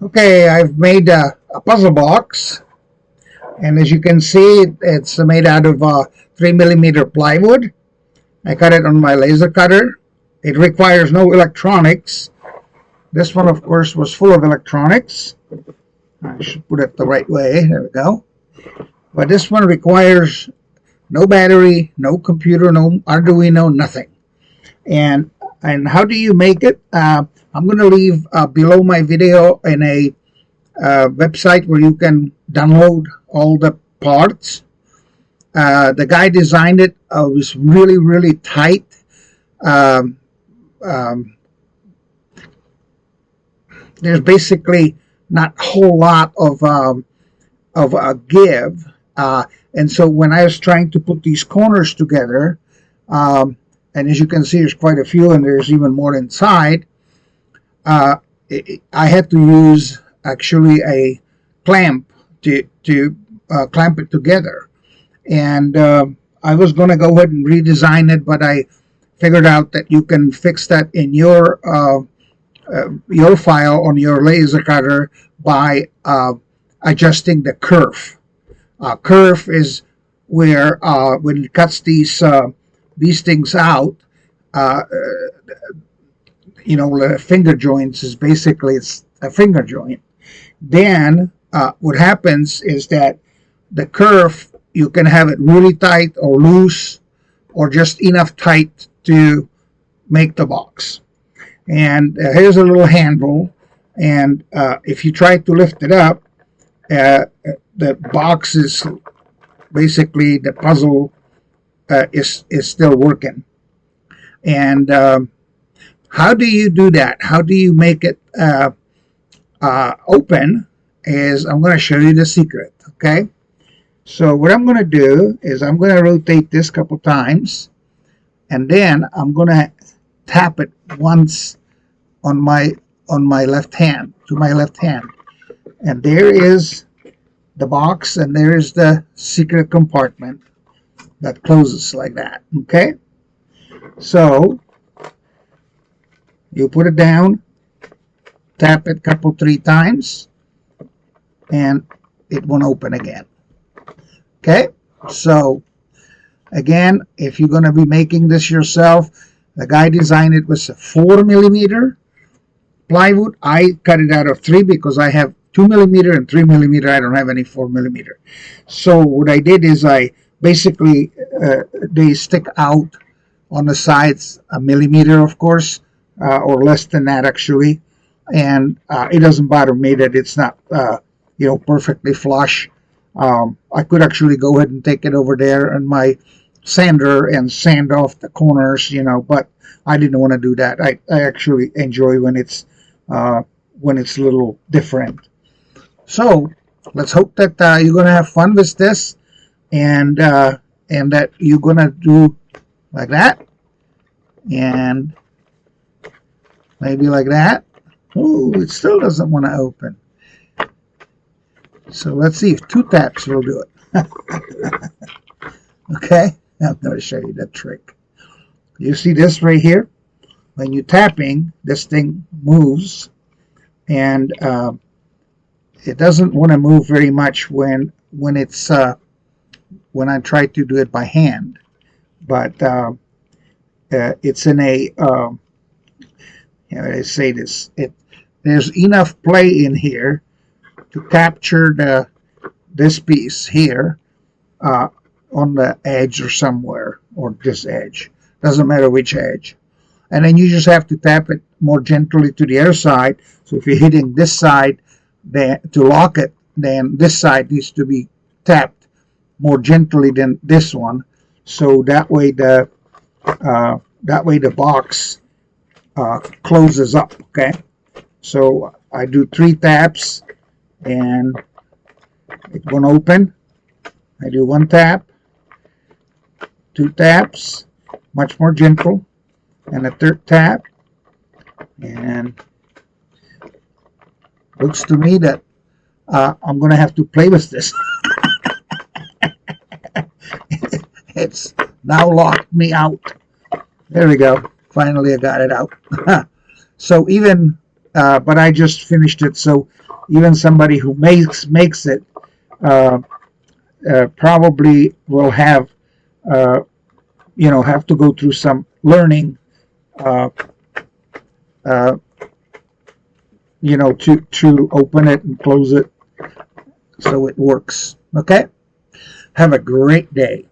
Okay, I've made a puzzle box, and as you can see, it's made out of 3 millimeter plywood. I cut it on my laser cutter. It requires no electronics. This one, of course, was full of electronics. I should put it the right way. There we go. But this one requires no battery, no computer, no Arduino, nothing. And how do you make it? I'm going to leave below my video in a website where you can download all the parts. The guy designed it. Was really, really tight. Um, um, there's basically not a whole lot of a give. And so when I was trying to put these corners together, and as you can see, there's quite a few, and there's even more inside. I had to use actually a clamp to clamp it together, and I was going to go ahead and redesign it, but I figured out that you can fix that in your file on your laser cutter by adjusting the kerf. Kerf is where when it cuts these things out, uh, the finger joints is basically it's a finger joint. Then what happens is that the kerf, you can have it really tight or loose or just enough tight to make the box. And here's a little handle, and if you try to lift it up, the box is basically the puzzle is still working. And how do you do that? How do you make it open? Is I'm going to show you the secret. Okay. So what I'm going to do is I'm going to rotate this a couple times, and then I'm going to tap it once on my left hand, to my left hand, and there is the box, and there is the secret compartment that closes like that. Okay, so you put it down, tap it three times, and it won't open again. Okay, so again, if you're going to be making this yourself, the guy designed it with a 4 millimeter plywood. I cut it out of 3 because I have 2 millimeter and 3 millimeter. I don't have any 4 millimeter. So what I did is I basically they stick out on the sides a millimeter, of course, or less than that actually, and it doesn't bother me that it's not perfectly flush. I could actually go ahead and take it over there on my sander and sand off the corners, but I didn't want to do that. I actually enjoy when it's a little different. So let's hope that you're going to have fun with this, and that you're going to do like that, and maybe like that. Oh, it still doesn't want to open. So let's see if 2 taps will do it. Okay, I'm going to show you the trick. You see this right here? When you're tapping, this thing moves, and it doesn't want to move very much when it's when I try to do it by hand. But it's in a I say this. There's enough play in here to capture this piece here on the edge or somewhere, or this edge. Doesn't matter which edge. And then you just have to tap it more gently to the other side. So if you're hitting this side, then to lock it, then this side needs to be tapped more gently than this one. So that way the box closes up. Okay. So I do 3 taps, and it won't open. I do 1 tap, 2 taps, much more gentle, and a 3rd tap, and looks to me that I'm going to have to play with this. It's now locked me out. There we go. Finally, I got it out. So even but I just finished it, so even somebody who makes it probably will have have to go through some learning to open it and close it so it works. Okay, have a great day.